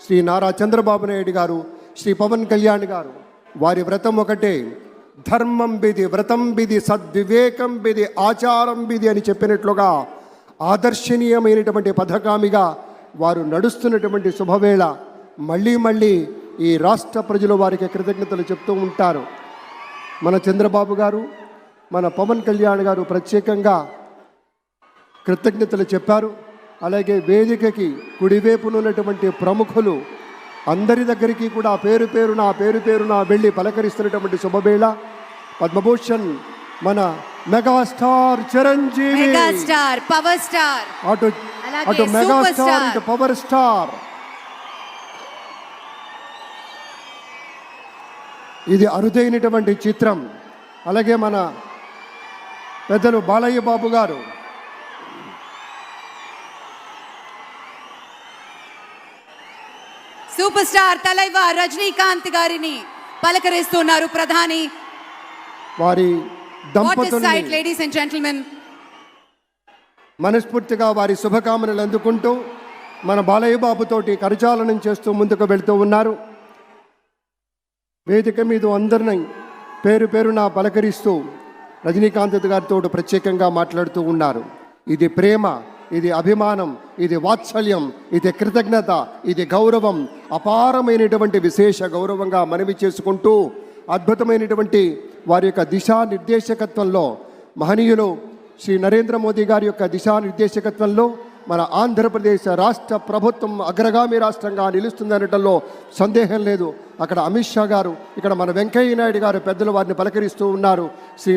శ్రీ నారా చంద్రబాబు నాయుడు గారు, శ్రీ పవన్ కళ్యాణ్ గారు. వారి వ్రతం ఒకటే, ధర్మం బిది, వ్రతం బిది, సద్వివేకం బిది, ఆచారం బిది అని చెప్పినట్లుగా ఆదర్శనీయమైనటువంటి పథకామిగా వారు నడుస్తున్నటువంటి శుభవేళ. మళ్ళీ మళ్ళీ ఈ రాష్ట్ర ప్రజలు వారికి కృతజ్ఞతలు చెప్తూ ఉంటారు. మన చంద్రబాబు గారు, మన పవన్ కళ్యాణ్ గారు ప్రత్యేకంగా కృతజ్ఞతలు చెప్పారు. అలాగే వేదికకి కుడివైపునున్నటువంటి ప్రముఖులు అందరి దగ్గరికి కూడా పేరు పేరున వెళ్ళి పలకరిస్తున్నటువంటి శుభవేళ. పద్మభూషణ్ మన megastar Chiranjeevi, megastar power star, అటు మెగాస్టార్ ఇటు పవర్ స్టార్. ఇది అరుదైనటువంటి చిత్రం. అలాగే మన పెద్దలు బాలయ్య బాబు గారు, సూపర్ స్టార్ తలైవార్ రజనీకాంత్ గారిని పలకరిస్తున్నారు ప్రధాని. వారి దంపతుల్ని లేడీస్ అండ్ జెంటిల్మెన్ మనస్ఫూర్తిగా వారి శుభకామనలు అందుకుంటూ మన బాలయ్య బాబుతోటి కరచాలనం చేస్తూ ముందుకు వెళ్తూ ఉన్నారు. వేదిక మీద అందరినీ పేరున పలకరిస్తూ రజనీకాంత్ గారితో ప్రత్యేకంగా మాట్లాడుతూ ఉన్నారు. ఇది ప్రేమ, ఇది అభిమానం, ఇది వాత్సల్యం, ఇది కృతజ్ఞత, ఇది గౌరవం, అపారమైనటువంటి విశేష గౌరవంగా మనవి చేసుకుంటూ అద్భుతమైనటువంటి వారి యొక్క దిశానిర్దేశకత్వంలో, మహనీయులు శ్రీ నరేంద్ర మోదీ గారి యొక్క దిశానిర్దేశకత్వంలో మన ఆంధ్రప్రదేశ్ రాష్ట్ర ప్రభుత్వం అగ్రగామి రాష్ట్రంగా నిలుస్తుందనటంలో సందేహం లేదు. అక్కడ అమిత్ షా గారు, ఇక్కడ మన వెంకయ్య నాయుడు గారు పెద్దలు వారిని పలకరిస్తూ ఉన్నారు. శ్రీ